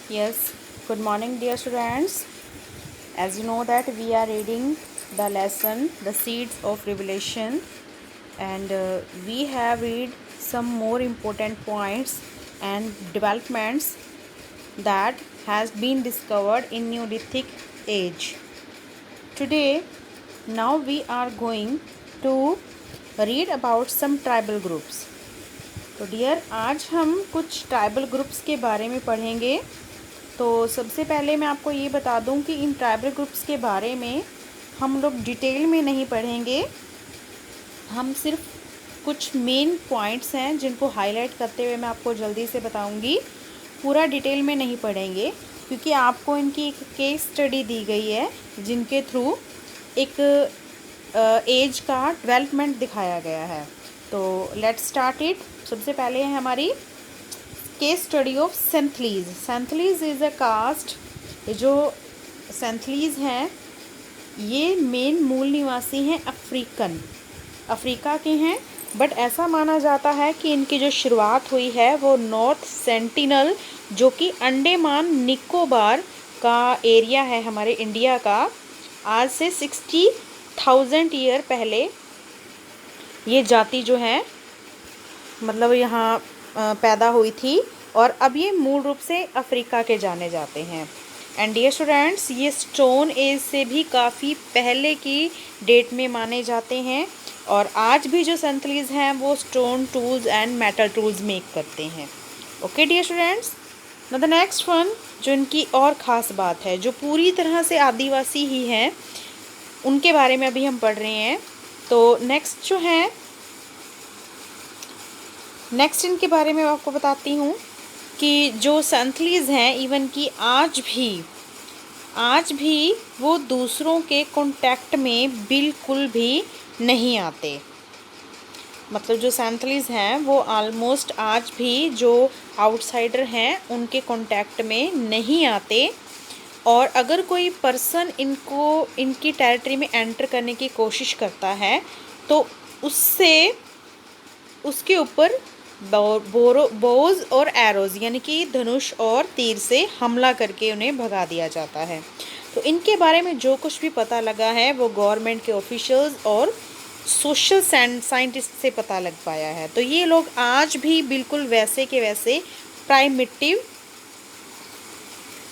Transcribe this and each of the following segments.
Yes, good morning, dear students. As you know that we are reading the lesson The Seeds of Revelation, and we have read some more important points and developments that has been discovered in Neolithic age. Today, now we are going to read about some tribal groups. तो dear आज हम कुछ tribal groups के बारे में पढ़ेंगे। तो सबसे पहले मैं आपको ये बता दूं कि इन ट्राइबल ग्रुप्स के बारे में हम लोग डिटेल में नहीं पढ़ेंगे। हम सिर्फ कुछ मेन पॉइंट्स हैं जिनको हाईलाइट करते हुए मैं आपको जल्दी से बताऊंगी। पूरा डिटेल में नहीं पढ़ेंगे क्योंकि आपको इनकी एक केस स्टडी दी गई है जिनके थ्रू एक एज का डेवलपमेंट दिखाया गया है। तो लेट्स स्टार्ट इट। सबसे पहले है हमारी केस स्टडी ऑफ सेंथलीज। सेंथलीज इज़ अ कास्ट। जो सेंथलीज हैं ये मेन मूल निवासी हैं अफ्रीका के हैं, बट ऐसा माना जाता है कि इनकी जो शुरुआत हुई है वो नॉर्थ सेंटिनल जो कि अंडमान निकोबार का एरिया है हमारे इंडिया का, आज से 60,000 ईयर पहले ये जाति जो है मतलब यहाँ पैदा हुई थी और अब ये मूल रूप से अफ्रीका के जाने जाते हैं। एंड डियर स्टूडेंट्स, ये स्टोन एज से भी काफ़ी पहले की डेट में माने जाते हैं और आज भी जो सेंथलीज हैं वो stone tools and metal tools make करते हैं। Okay dear students, the next one जो इनकी और ख़ास बात है, जो पूरी तरह से आदिवासी ही हैं, उनके बारे में अभी हम पढ़ रहे हैं। तो नेक्स्ट इनके बारे में आपको बताती हूँ कि जो सेंथलीज हैं इवन कि आज भी वो दूसरों के कांटेक्ट में बिल्कुल भी नहीं आते। मतलब जो सेंथलीज हैं वो ऑलमोस्ट आज भी जो आउटसाइडर हैं उनके कांटेक्ट में नहीं आते और अगर कोई पर्सन इनकी टेरिटरी में एंटर करने की कोशिश करता है तो उसके ऊपर बोज और एरोज यानी कि धनुष और तीर से हमला करके उन्हें भगा दिया जाता है। तो इनके बारे में जो कुछ भी पता लगा है वो गवर्नमेंट के ऑफिशियल्स और सोशल साइंटिस्ट से पता लग पाया है। तो ये लोग आज भी बिल्कुल वैसे के वैसे प्राइमिटिव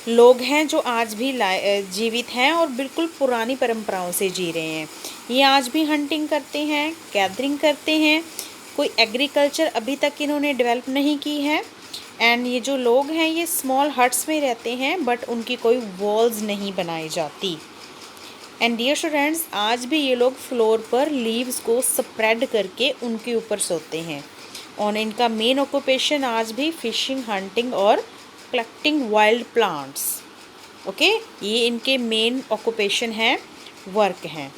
लोग हैं जो आज भी जीवित हैं और बिल्कुल पुरानी परंपराओं से जी रहे हैं। ये आज भी हंटिंग करते हैं, गैदरिंग करते हैं। कोई एग्रीकल्चर अभी तक इन्होंने डेवलप नहीं की है। एंड ये जो लोग हैं ये स्मॉल हट्स में रहते हैं बट उनकी कोई वॉल्स नहीं बनाई जाती। एंड डियर स्टूडेंट्स, आज भी ये लोग फ्लोर पर लीव्स को स्प्रेड करके उनके ऊपर सोते हैं और इनका मेन ऑक्यूपेशन आज भी फिशिंग, हंटिंग और कलेक्टिंग वाइल्ड प्लांट्स। ओके, ये इनके मेन ऑक्यूपेशन है, वर्क हैं।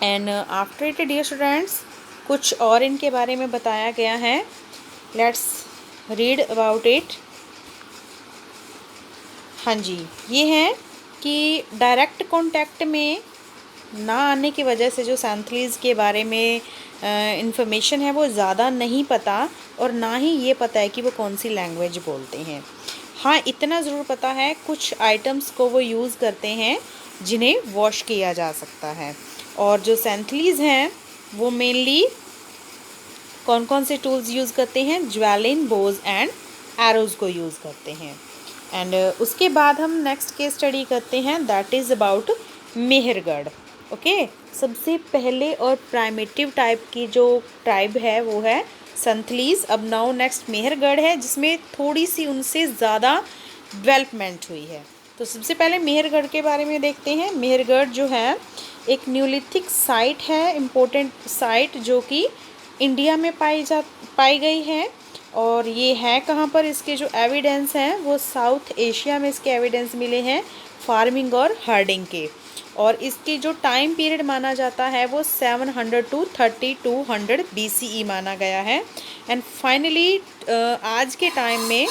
And after it dear students, कुछ और इनके बारे में बताया गया है। Let's read about it. हाँ जी, ये है कि डायरेक्ट कांटेक्ट में ना आने की वजह से जो सेंथलीज के बारे में इंफॉर्मेशन है वो ज़्यादा नहीं पता और ना ही ये पता है कि वो कौन सी लैंग्वेज बोलते हैं। हाँ, इतना ज़रूर पता है कुछ आइटम्स को वो यूज़ करते हैं जिन्हें वॉश किया जा सकता है। और जो सेंथलीज हैं वो मेनली कौन कौन से टूल्स यूज़ करते हैं, ज्वेलिन, बोज एंड एरोज को यूज़ करते हैं। एंड उसके बाद हम नेक्स्ट केस स्टडी करते हैं, that is about Mehrgarh. Okay, सबसे पहले और प्राइमेटिव टाइप की जो ट्राइब है वो है सेंथलीज। अब नाउ नेक्स्ट मेहरगढ़ है जिसमें थोड़ी सी उनसे ज़्यादा डेवलपमेंट हुई है। तो सबसे पहले मेहरगढ़ के बारे में देखते हैं। मेहरगढ़ जो है एक न्यूलिथिक साइट है, इम्पोर्टेंट साइट जो कि इंडिया में पाई गई है। और ये है कहाँ पर, इसके जो एविडेंस हैं वो साउथ एशिया में इसके एविडेंस मिले हैं फार्मिंग और हर्डिंग के। और इसकी जो टाइम पीरियड माना जाता है वो 700 to 3200 BCE माना गया है। एंड फाइनली आज के टाइम में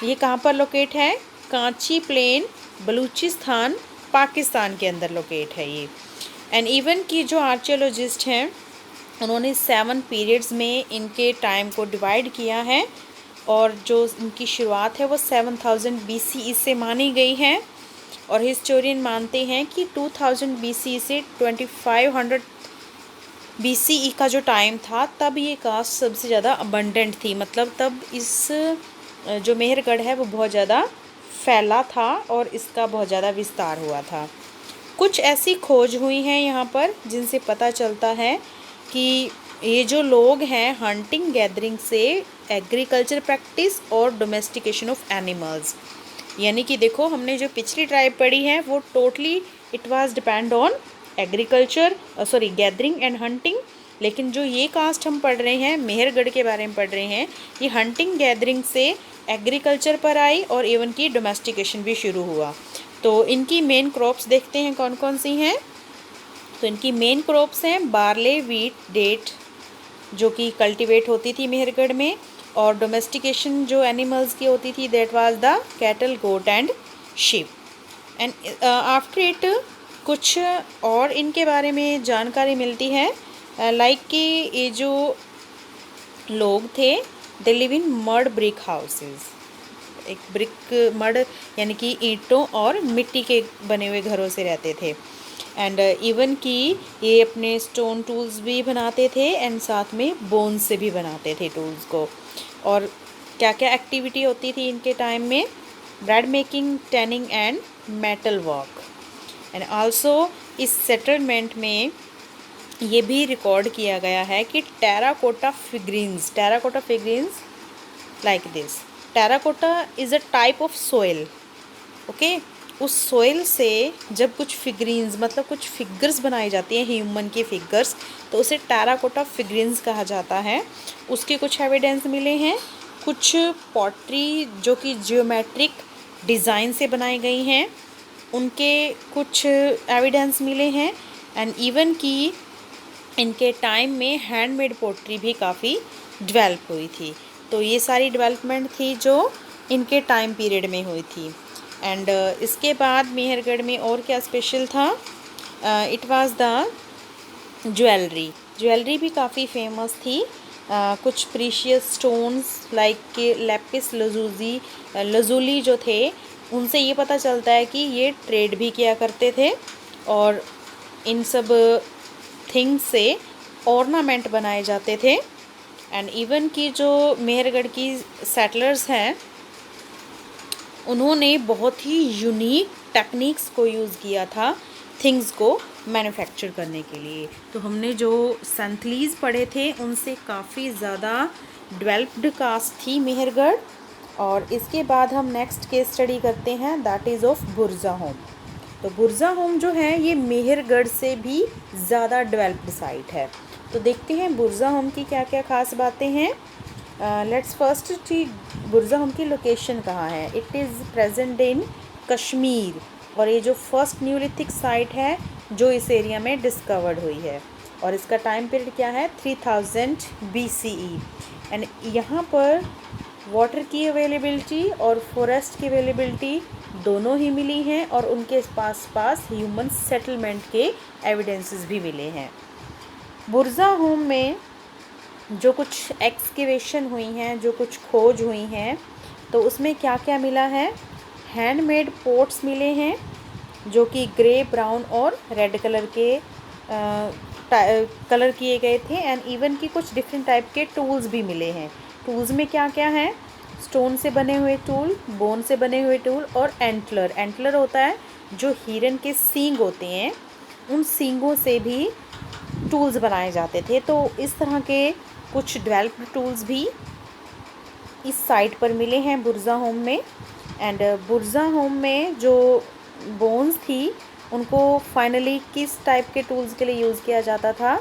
ये कहाँ पर लोकेट है, कांची प्लेन, बलूचिस्तान, पाकिस्तान के अंदर लोकेट है ये। एंड इवन की जो आर्कियोलॉजिस्ट हैं उन्होंने 7 पीरियड्स में इनके टाइम को डिवाइड किया है और जो इनकी शुरुआत है वो 7000 BCE से मानी गई है। और हिस्टोरियन मानते हैं कि 2000 BCE से 2500 BCE का जो टाइम था तब ये कास्ट सबसे ज़्यादा अबंडेंट थी, मतलब तब इस जो मेहरगढ़ है वो बहुत ज़्यादा फैला था और इसका बहुत ज़्यादा विस्तार हुआ था। कुछ ऐसी खोज हुई हैं यहाँ पर जिनसे पता चलता है कि ये जो लोग हैं हंटिंग गैदरिंग से एग्रीकल्चर प्रैक्टिस और डोमेस्टिकेशन ऑफ एनिमल्स, यानी कि देखो हमने जो पिछली ट्राइब पढ़ी है वो totally it was depend on agriculture gathering and hunting, लेकिन जो ये कास्ट हम पढ़ रहे हैं मेहरगढ़ के बारे में पढ़ रहे हैं ये हंटिंग गैदरिंग से एग्रीकल्चर पर आई और इवन की डोमेस्टिकेशन भी शुरू हुआ। तो इनकी मेन क्रॉप्स देखते हैं कौन कौन सी हैं। तो इनकी मेन क्रॉप्स हैं बार्ले, वीट, डेट जो कि कल्टीवेट होती थी मेहरगढ़ में, और डोमेस्टिकेशन जो एनिमल्स की होती थी that was the cattle, goat and sheep. And after it कुछ और इनके बारे में जानकारी मिलती है, लाइक कि ये जो लोग थे they live in mud brick houses, एक ब्रिक मड यानी कि ईंटों और मिट्टी के बने हुए घरों से रहते थे। एंड इवन कि ये अपने स्टोन टूल्स भी बनाते थे एंड साथ में बोन से भी बनाते थे टूल्स को। और क्या क्या एक्टिविटी होती थी इनके टाइम में, bread making, tanning and metal work. And also इस सेटलमेंट में ये भी रिकॉर्ड किया गया है कि terracotta figurines like this, terracotta is a type of soil, okay. उस सोइल से जब कुछ फिगरीन्स मतलब कुछ फिगर्स बनाई जाती हैं ह्यूमन की फिगर्स, तो उसे टेराकोटा फिगरीन्स कहा जाता है। उसके कुछ एविडेंस मिले हैं, कुछ पॉटरी जो कि जियोमेट्रिक डिज़ाइन से बनाई गई हैं उनके कुछ एविडेंस मिले हैं। एंड इवन कि इनके टाइम में हैंडमेड पोट्री भी काफ़ी डेवलप हुई थी। तो ये सारी डेवलपमेंट थी जो इनके टाइम पीरियड में हुई थी। एंड इसके बाद मेहरगढ़ में और क्या स्पेशल था, इट वाज द ज्वेलरी भी काफ़ी फेमस थी। कुछ प्रीशियस स्टोन्स लाइक के लैपिस लजूली जो थे उनसे ये पता चलता है कि ये ट्रेड भी किया करते थे और इन सब थिंग्स से ऑर्नामेंट बनाए जाते थे। एंड इवन की जो मेहरगढ़ की सेटलर्स हैं उन्होंने बहुत ही यूनिक टेक्निक्स को यूज़ किया था थिंग्स को मैन्युफैक्चर करने के लिए। तो हमने जो संथलीज पढ़े थे उनसे काफ़ी ज़्यादा डेवलप्ड कास्ट थी मेहरगढ़। और इसके बाद हम नेक्स्ट केस स्टडी करते हैं दैट इज़ ऑफ बुरजा होम। तो बुरजा होम जो है ये मेहरगढ़ से भी ज़्यादा डेवलप्ड साइट है। तो देखते हैं बुरजा होम की क्या क्या खास बातें हैं। लेट्स फर्स्ट सी बुरजा होम की लोकेशन कहाँ है। It is present in Kashmir और ये जो फर्स्ट न्यूलिथिक साइट है जो इस एरिया में डिस्कवर्ड हुई है और इसका टाइम पीरियड क्या है 3000 BCE। एंड यहाँ पर वाटर की अवेलेबिलिटी और फॉरेस्ट की अवेलेबिलिटी दोनों ही मिली हैं और उनके पास ह्यूमन सेटलमेंट के एविडेंसेस भी मिले हैं। बुरजा होम में जो कुछ एक्सकेवेशन हुई हैं, जो कुछ खोज हुई हैं, तो उसमें क्या क्या मिला है, हैंडमेड पोट्स मिले हैं जो कि ग्रे, ब्राउन और रेड कलर के कलर किए गए थे। एंड इवन की कुछ डिफरेंट टाइप के टूल्स भी मिले हैं। टूल्स में क्या क्या है, स्टोन से बने हुए टूल, बोन से बने हुए टूल और एंटलर होता है जो हिरन के सींग होते हैं, उन सींगों से भी टूल्स बनाए जाते थे। तो इस तरह के कुछ डेवलप्ड टूल्स भी इस साइट पर मिले हैं बुरजा होम में। एंड बुरजा होम में जो बोन्स थी उनको फाइनली किस टाइप के टूल्स के लिए यूज़ किया जाता था,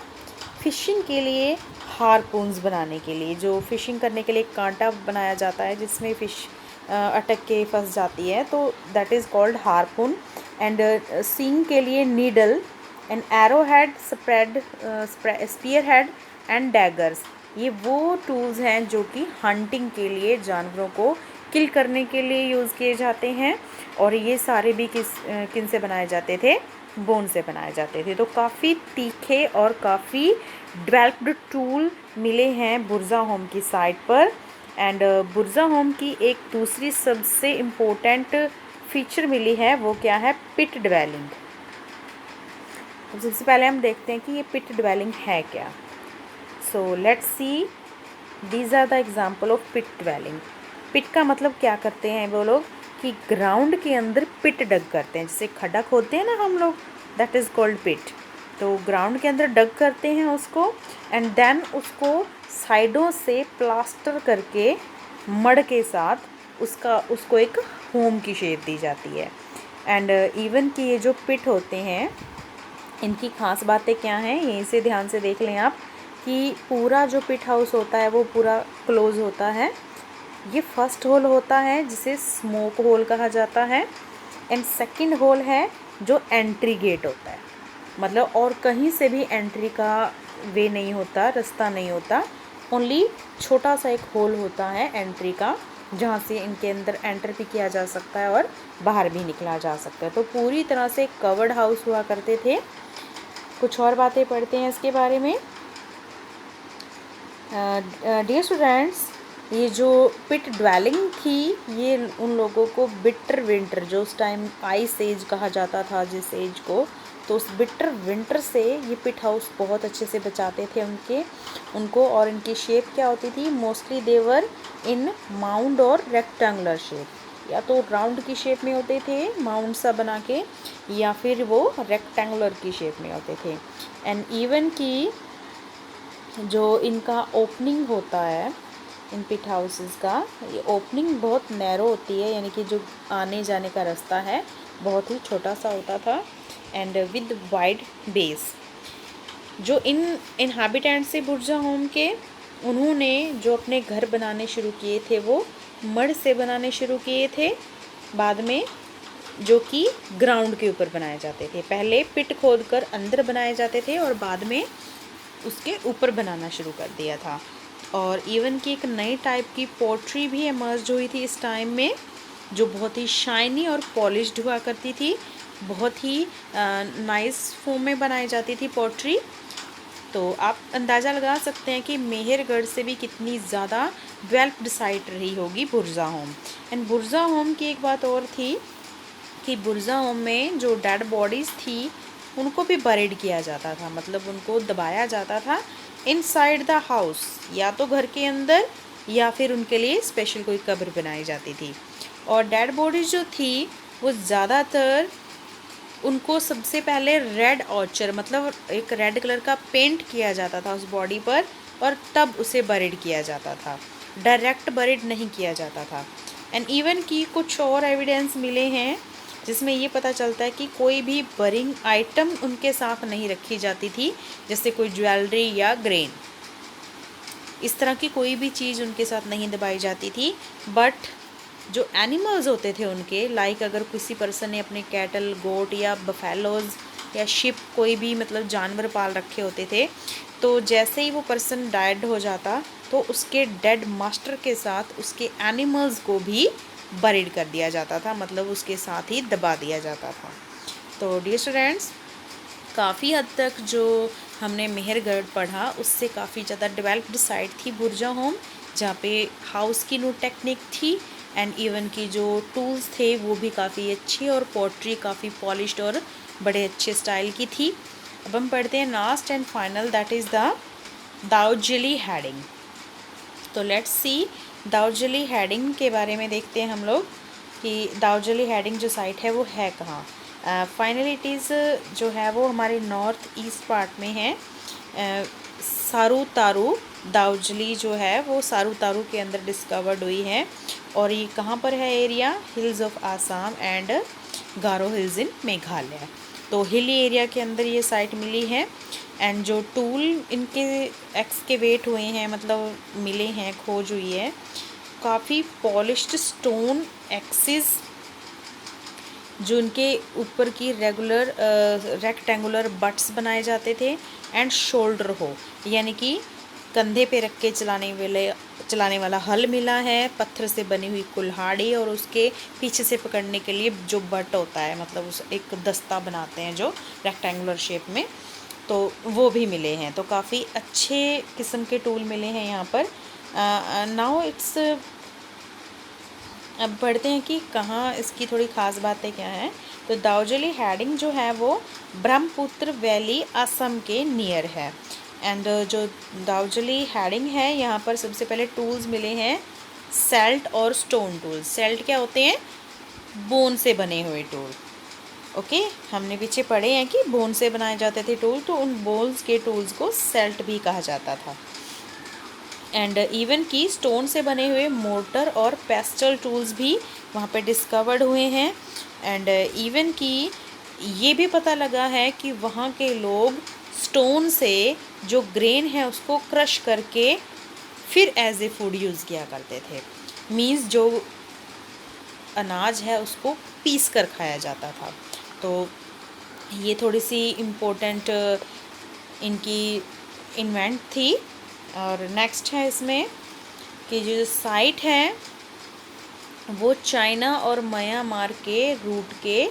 फिशिंग के लिए, हारपून्स बनाने के लिए, जो फिशिंग करने के लिए कांटा बनाया जाता है जिसमें फ़िश अटक के फंस जाती है, तो that is called harpoon. And सींग के लिए needle and arrowhead, spearhead and daggers, ये वो टूल्स हैं जो कि हंटिंग के लिए जानवरों को किल करने के लिए यूज़ किए जाते हैं। और ये सारे भी किन से बनाए जाते थे, बोन से बनाए जाते थे। तो काफ़ी तीखे और काफ़ी डेवलप्ड टूल मिले हैं बुरजा होम की साइट पर। एंड बुर्जा होम की एक दूसरी सबसे इम्पोर्टेंट फीचर मिली है, वो क्या है? Pit dwelling. तो सबसे पहले हम देखते हैं कि ये पिट ड्वेलिंग है क्या। So let's see, these are the example of pit dwelling. Pit का मतलब क्या करते हैं वो लोग कि ग्राउंड के अंदर पिट डग करते हैं, जैसे खड्डा खोदते हैं ना हम लोग, दैट इज़ कॉल्ड पिट। तो ग्राउंड के अंदर डग करते हैं उसको, एंड देन उसको साइडों से प्लास्टर करके मड के साथ उसको एक होम की शेप दी जाती है। एंड इवन कि ये जो पिट होते हैं, इनकी खास बातें क्या हैं, यहीं से ध्यान से देख लें आप कि पूरा जो पिट हाउस होता है वो पूरा क्लोज होता है। ये फर्स्ट होल होता है जिसे स्मोक होल कहा जाता है, एंड सेकंड होल है जो एंट्री गेट होता है। मतलब और कहीं से भी एंट्री का वे नहीं होता, रास्ता नहीं होता, ओनली छोटा सा एक होल होता है एंट्री का, जहाँ से इनके अंदर एंटर भी किया जा सकता है और बाहर भी निकला जा सकता है। तो पूरी तरह से कवर्ड हाउस हुआ करते थे। कुछ और बातें पढ़ते हैं इसके बारे में। डियर स्टूडेंट्स, ये जो पिट ड्वेलिंग थी, ये उन लोगों को बिटर विंटर, जो उस टाइम आइस एज कहा जाता था जिस एज को, तो उस बिटर विंटर से ये पिट हाउस बहुत अच्छे से बचाते थे उनको। और इनकी शेप क्या होती थी? मोस्टली देवर इन माउंड और रेक्टेंगुलर शेप, या तो राउंड की शेप में होते थे माउंड सा बना के, या फिर वो रेक्टेंगुलर की शेप में होते थे। एंड इवन की जो इनका ओपनिंग होता है इन पिट हाउसेस का, ये ओपनिंग बहुत नैरो होती है, यानी कि जो आने जाने का रास्ता है बहुत ही छोटा सा होता था, एंड विद वाइड बेस। जो इन इनहैबिटेंट्स से बुर्जा होम के, उन्होंने जो अपने घर बनाने शुरू किए थे वो मड से बनाने शुरू किए थे बाद में, जो कि ग्राउंड के ऊपर बनाए जाते थे। पहले पिट खोद कर अंदर बनाए जाते थे और बाद में उसके ऊपर बनाना शुरू कर दिया था। और इवन की एक नई टाइप की पोट्री भी इमर्ज हुई थी इस टाइम में, जो बहुत ही शाइनी और पॉलिश्ड हुआ करती थी, बहुत ही नाइस फॉर्म में बनाई जाती थी पोट्री। तो आप अंदाज़ा लगा सकते हैं कि मेहरगढ़ से भी कितनी ज़्यादा डेवलप्ड साइट रही होगी बुर्जा होम। एंड बुर्जा होम की एक बात और थी कि बुर्जा होम में जो डेड बॉडीज़ थी उनको भी बरीड किया जाता था, मतलब उनको दबाया जाता था इनसाइड द हाउस, या तो घर के अंदर या फिर उनके लिए स्पेशल कोई कब्र बनाई जाती थी। और डेड बॉडीज़ जो थी वो ज़्यादातर उनको सबसे पहले रेड ऑर्चर, मतलब एक रेड कलर का पेंट किया जाता था उस बॉडी पर, और तब उसे बरीड किया जाता था, डायरेक्ट बरीड नहीं किया जाता था। एंड इवन की कुछ और एविडेंस मिले हैं जिसमें ये पता चलता है कि कोई भी बरिंग आइटम उनके साथ नहीं रखी जाती थी, जैसे कोई ज्वेलरी या ग्रेन, इस तरह की कोई भी चीज़ उनके साथ नहीं दबाई जाती थी। बट जो एनिमल्स होते थे उनके, लाइक अगर किसी पर्सन ने अपने कैटल, गोट या बफेलोज या शिप, कोई भी मतलब जानवर पाल रखे होते थे, तो जैसे ही वो पर्सन डेड हो जाता तो उसके डेड मास्टर के साथ उसके एनिमल्स को भी बरीड कर दिया जाता था, मतलब उसके साथ ही दबा दिया जाता था। तो डियर स्टूडेंट्स, काफ़ी हद तक जो हमने मेहरगढ़ पढ़ा उससे काफ़ी ज़्यादा डेवलप्ड साइट थी बुर्जा होम, जहाँ पे हाउस की न्यू टेक्निक थी, एंड इवन की जो टूल्स थे वो भी काफ़ी अच्छे, और पोट्री काफ़ी पॉलिश्ड और बड़े अच्छे स्टाइल की थी। अब हम पढ़ते हैं last and final, that is the Daojali Hading. तो लेट्स सी, दाउजिली हेडिंग के बारे में देखते हैं हम लोग कि दाउजिली हेडिंग जो साइट है वो है कहाँ। फाइनली इट इज़ जो है वो हमारे नॉर्थ ईस्ट पार्ट में है। सारूतारू दाउजिली जो है वो सारूतारू के अंदर डिस्कवर्ड हुई है, और ये कहाँ पर है area? Hills of Assam and Garo hills in Meghalaya. तो हिली एरिया के अंदर ये साइट मिली है। एंड जो टूल इनके एक्सकेवेट हुए हैं, मतलब मिले हैं, खोज हुई है, काफ़ी पॉलिश्ड स्टोन एक्सिस, जो उनके ऊपर की रेगुलर रेक्टेंगुलर बट्स बनाए जाते थे, एंड शोल्डर हो, यानी कि कंधे पे रख के चलाने वाला हल मिला है, पत्थर से बनी हुई कुल्हाड़ी, और उसके पीछे से पकड़ने के लिए जो बट होता है, मतलब उस एक दस्ता बनाते हैं जो रेक्टेंगुलर शेप में, तो वो भी मिले हैं। तो काफ़ी अच्छे किस्म के टूल मिले हैं यहाँ पर। नाउ इट्स, अब पढ़ते हैं कि कहाँ इसकी थोड़ी ख़ास बातें क्या हैं। तो दाउजली हेडिंग जो है वो ब्रह्मपुत्र वैली असम के नियर है। एंड जो दाउजली हेडिंग है, यहाँ पर सबसे पहले टूल्स मिले हैं सेल्ट और स्टोन टूल्स। सेल्ट क्या होते हैं? बोन से बने हुए टूल। ओके, हमने पीछे पढ़े हैं कि बोन से बनाए जाते थे टूल, तो उन बोन्स के टूल्स को सेल्ट भी कहा जाता था। एंड इवन की स्टोन से बने हुए मोर्टर और पेस्टल टूल्स भी वहाँ पे डिस्कवर्ड हुए हैं। एंड इवन की ये भी पता लगा है कि वहाँ के लोग स्टोन से जो ग्रेन है उसको क्रश करके फिर एज ए फूड यूज़ किया करते थे। मीन्स जो अनाज है उसको पीस कर खाया जाता था। तो ये थोड़ी सी इम्पोर्टेंट इनकी इन्वेंट थी। और नेक्स्ट है इसमें कि जो साइट है वो चाइना और म्यांमार के रूट के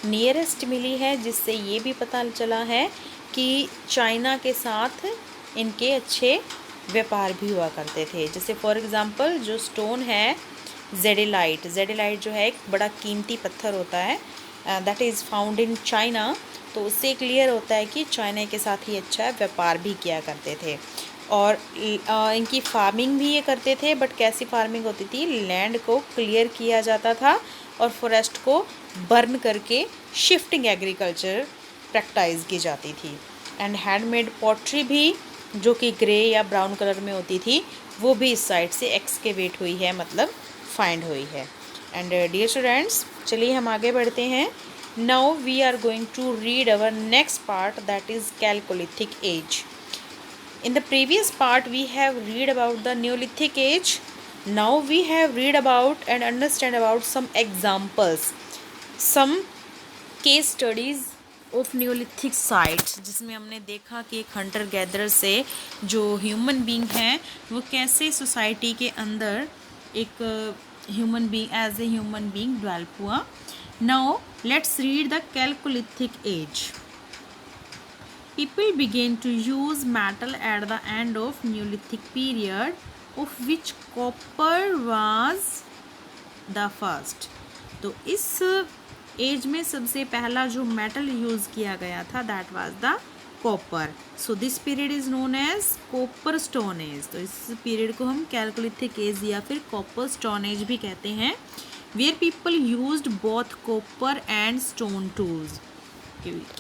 नियरेस्ट मिली है, जिससे ये भी पता चला है कि चाइना के साथ इनके अच्छे व्यापार भी हुआ करते थे। जैसे फॉर एग्ज़ाम्पल जो स्टोन है जेडेलाइट, जेडेलाइट जो है एक बड़ा कीमती पत्थर होता है, that is found in China. तो उससे क्लियर होता है कि चाइना के साथ ही अच्छा व्यापार भी किया करते थे। और इनकी फार्मिंग भी ये करते थे, बट कैसी फार्मिंग होती थी? लैंड को क्लियर किया जाता था और फॉरेस्ट को बर्न करके शिफ्टिंग एग्रीकल्चर प्रैक्टिस की जाती थी। एंड हैंडमेड पॉटरी भी, जो कि ग्रे या ब्राउन कलर में होती थी, वो भी इस साइड से एक्सकेवेट हुई है, मतलब फाइंड हुई है। एंड डियर स्टूडेंट्स, चलिए हम आगे बढ़ते हैं। Now we are going to read our next part, that is Chalcolithic age. In the previous part we have read about the Neolithic age. Now we have read about and understand about some examples, some case studies of Neolithic sites, जिसमें हमने देखा कि एक Hunter gatherer से जो human being हैं वो कैसे सोसाइटी के अंदर एक human being as a human being develop हुआ। Now let's read the chalcolithic age. People began to use metal at the end of Neolithic period, of which copper was the first. तो इस age में सबसे पहला जो metal use किया गया था that was the copper. So this period is known as copper stone age. तो इस पीरियड को हम कैलकोलिथिक एज या फिर कॉपर स्टोन एज भी कहते हैं। Where people used both copper and stone tools.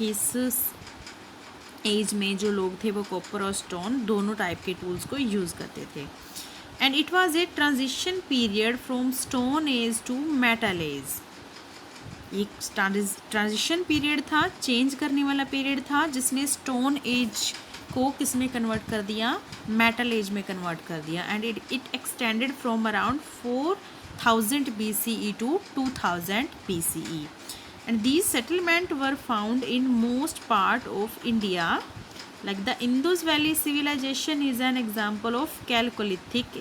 इस एज में जो लोग थे वो कॉपर और स्टोन दोनों टाइप के टूल्स को यूज़ करते थे। And it was a transition period from stone age to metal age. एक ट्रांजिशन पीरियड था, चेंज करने वाला पीरियड था, जिसने स्टोन एज को किसमें कन्वर्ट कर दिया? मेटल एज में कन्वर्ट कर दिया। And it extended from around 4000 BCE to 2000 BCE. And these settlements were found in most part of India. Like the Indus Valley civilization is an example of Chalcolithic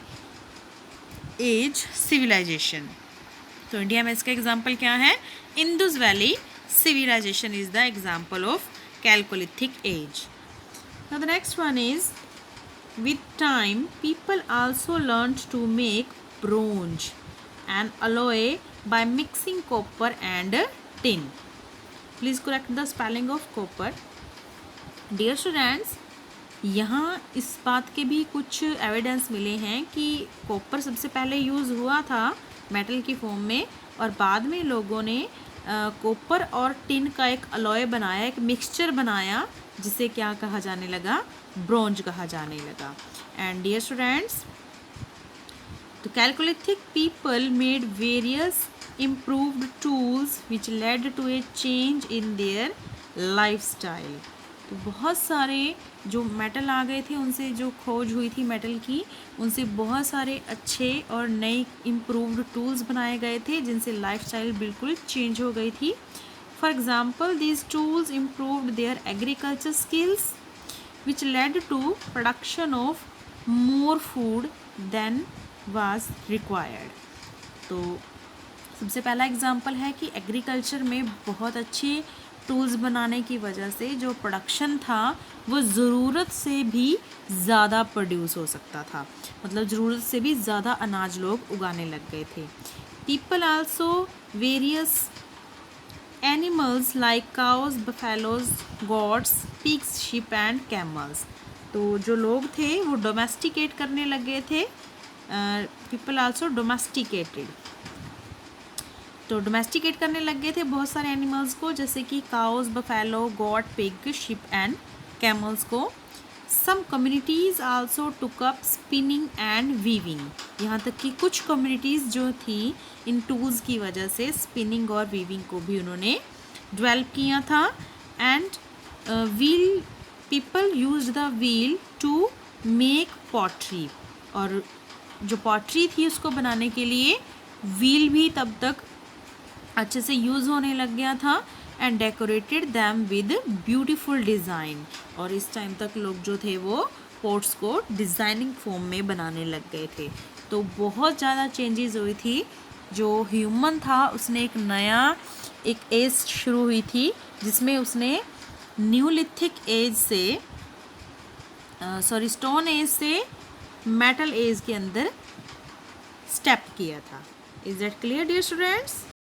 age civilization. तो India में इसका example क्या है? Indus valley civilization is the example of Chalcolithic age. Now the next one is, with time people also learned to make bronze and alloy by mixing copper and tin. Please correct the spelling of copper. Dear students, यहाँ इस बात के भी कुछ evidence मिले हैं कि copper सबसे पहले यूज़ हुआ था मेटल की फॉर्म में, और बाद में लोगों ने कॉपर और टिन का एक अलॉय बनाया, एक मिक्सचर बनाया, जिसे क्या कहा जाने लगा? ब्रोंज कहा जाने लगा। एंड डियर स्टूडेंट्स, तो chalcolithic people made various improved tools which led to a change in their lifestyle. तो बहुत सारे जो मेटल आ गए थे, उनसे जो खोज हुई थी मेटल की, उनसे बहुत सारे अच्छे और नए इम्प्रूव्ड टूल्स बनाए गए थे, जिनसे लाइफस्टाइल बिल्कुल चेंज हो गई थी। For example these tools improved their agriculture skills which led to production of more food than was required. तो सबसे पहला एग्जाम्पल है कि एग्रीकल्चर में बहुत अच्छे टूल्स बनाने की वजह से जो प्रोडक्शन था वो ज़रूरत से भी ज़्यादा प्रोड्यूस हो सकता था, मतलब ज़रूरत से भी ज़्यादा अनाज लोग उगाने लग गए थे। People also various animals like cows, buffaloes, goats, pigs, sheep and camels. तो जो लोग थे वो डोमेस्टिकेट करने लगे थे। पीपल आल्सो डोमेस्टिकेटेड, तो डोमेस्टिकेट करने लग गए थे बहुत सारे एनिमल्स को, जैसे कि cows, buffalo, goat, pig, sheep and camels को। Some communities also took up spinning and weaving, यहाँ तक कि कुछ कम्युनिटीज़ जो थी इन टूल्स की वजह से स्पिनिंग और वीविंग को भी उन्होंने डेवलप किया था। And wheel, people use the wheel to make pottery, और जो पॉटरी थी उसको बनाने के लिए व्हील भी तब तक अच्छे से यूज़ होने लग गया था। And decorated them with beautiful design, और इस टाइम तक लोग जो थे वो पोट्स को डिज़ाइनिंग फॉर्म में बनाने लग गए थे। तो बहुत ज़्यादा चेंजेस हुई थी। जो ह्यूमन था उसने एक एज शुरू हुई थी जिसमें उसने न्यूलिथिक एज से स्टोन एज से मेटल एज के अंदर स्टेप किया था। Is that clear dear students?